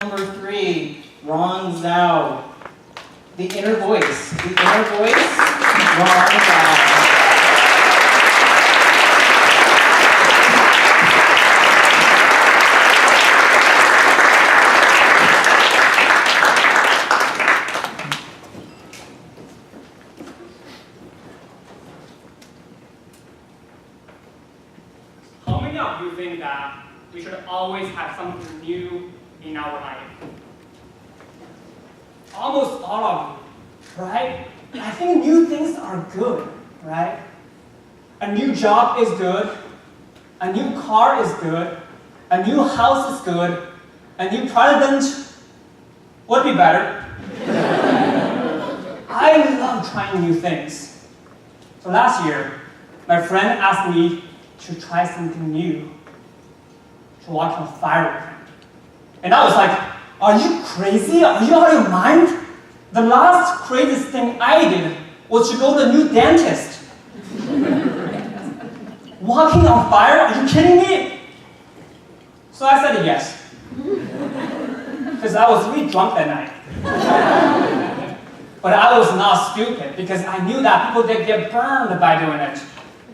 Number 3, Ron Zhao. The inner voice. The inner voice, Ron Zhao. How many of you think that we should always have something new in our life? Almost all of you, right? I think new things are good, right? A new job is good. A new car is good. A new house is good. A new president would be better. I love trying new things. So last year, my friend asked me to try something new, to walk on fire with him. And I was like, are you crazy? Are you out of your mind? The last craziest thing I did was to go to a new dentist. Walking on fire? Are you kidding me? So I said yes. Because I was really drunk that night. But I was not stupid, because I knew that people did get burned by doing it.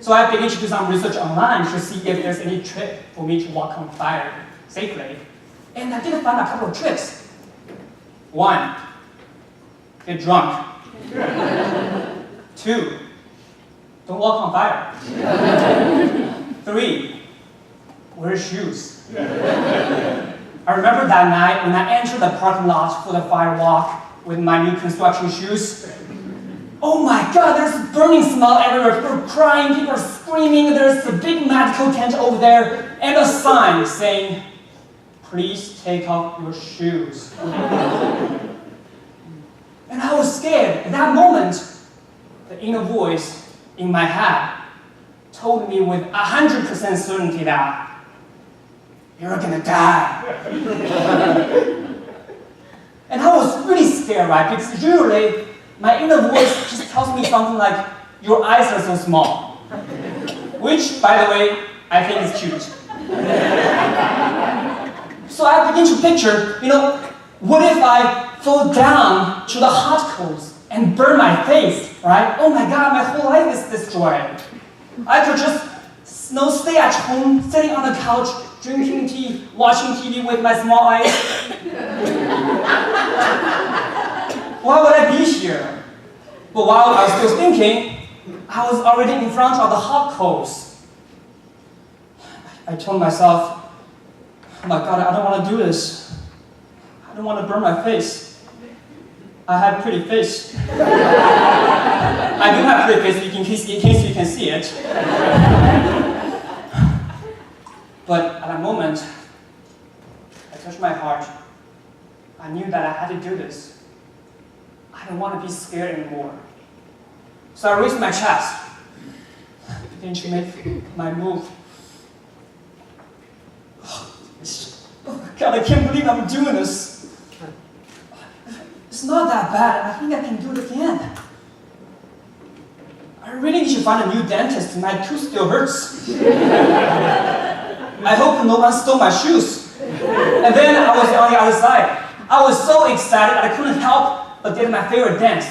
So I began to do some research online to see if there's any trick for me to walk on fire safely. And I did find a couple of tricks. 1, get drunk. 2, don't walk on fire. 3, wear shoes. I remember that night when I entered the parking lot for the fire walk with my new construction shoes. Oh my God, there's burning smell everywhere. People are crying, people are screaming. There's a big medical tent over there and a sign saying, please take off your shoes. And I was scared. At that moment, the inner voice in my head told me with 100% certainty that you're gonna die. And I was really scared, right? Because usually, my inner voice just tells me something like, your eyes are so small. Which, by the way, I think is cute. So I begin to picture, what if I fall down to the hot coals and burn my face, right? Oh my God, my whole life is destroyed. I could just stay at home, sitting on the couch, drinking tea, watching TV with my small eyes. Why would I be here? But while I was still thinking, I was already in front of the hot coals. I told myself, oh my God, I don't want to do this. I don't want to burn my face. I have a pretty face. I do have a pretty face in case you can see it. But at that moment, I touched my heart. I knew that I had to do this. I don't want to be scared anymore. So I raised my chest, began to make my move. Oh my God, I can't believe I'm doing this. It's not that bad. I think I can do it again. I really need to find a new dentist. My tooth still hurts. I hope no one stole my shoes. And then I was on the other side. I was so excited I couldn't help but did my favorite dance.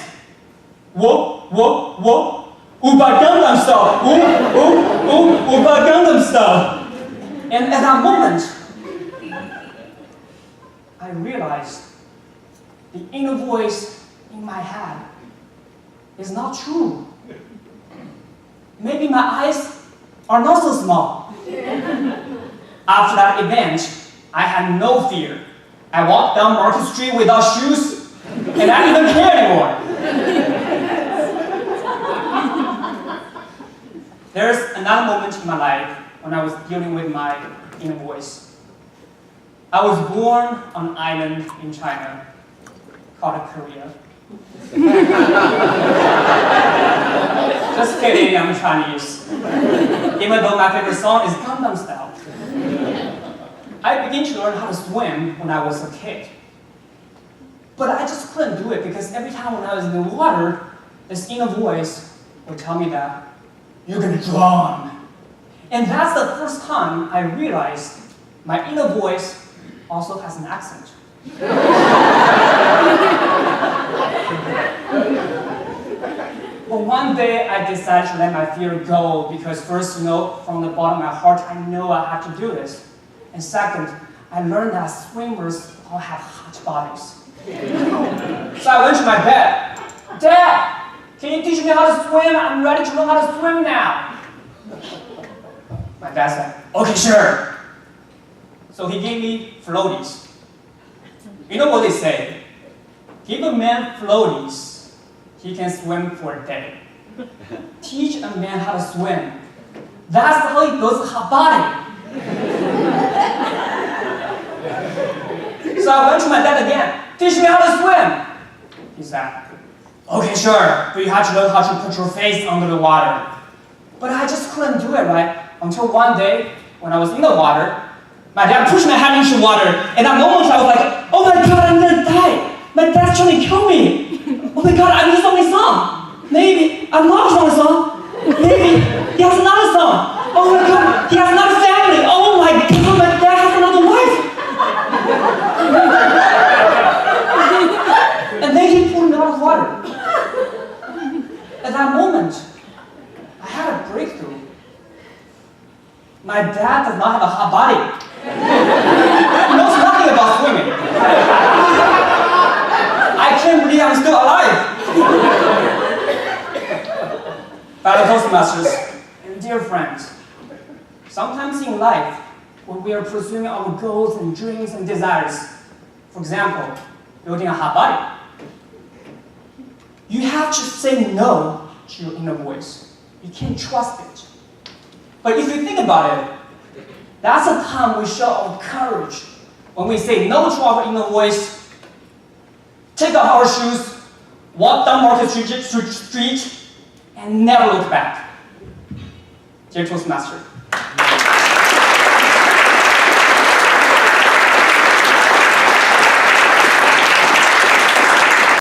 Whoop, whoop, whoop. Upa Gangnam Style. Whoop, whoop, whoop. Upa Gangnam Style. And at that moment, I realized the inner voice in my head is not true. Maybe my eyes are not so small. After that event, I had no fear. I walked down Market Street without shoes, and I didn't care anymore. There's another moment in my life when I was dealing with my inner voice. I was born on an island in China called Korea. Just kidding, I'm Chinese. Even though my favorite song is Gangnam Style. I began to learn how to swim when I was a kid. But I just couldn't do it because every time when I was in the water, this inner voice would tell me that you're gonna drown. And that's the first time I realized my inner voice also has an accent. But one day I decided to let my fear go because first, from the bottom of my heart, I know I have to do this. And second, I learned that swimmers all have hot bodies. So I went to my dad. Dad, can you teach me how to swim? I'm ready to learn how to swim now. My dad said, okay, sure. So he gave me floaties. You know what they say? Give a man floaties, he can swim for a day. Teach a man how to swim. That's how he builds a hot body. So I went to my dad again. Teach me how to swim. He said, okay, sure, but you have to learn how to put your face under the water. But I just couldn't do it, right? Until one day, when I was in the water, my dad pushed my hand into water, and at that moment I was like, oh my God, I'm gonna die. My dad's trying to kill me. Oh my God, I'm his only son. Maybe I'm not his only son. Maybe he has another son. Oh my God, he has another family. Oh my God, my dad has another wife. And then he pulled me out of water. At that moment, I had a breakthrough. My dad does not have a hot body. He knows nothing about swimming. I can't believe I'm still alive. Fellow Toastmasters and dear friends, sometimes in life, when we are pursuing our goals and dreams and desires, for example, building a hot body, you have to say no to your inner voice. You can't trust it. But if you think about it, that's a time we show our courage when we say no to our inner voice, take off our shoes, walk down Market Street, and never look back. Dear Toastmaster,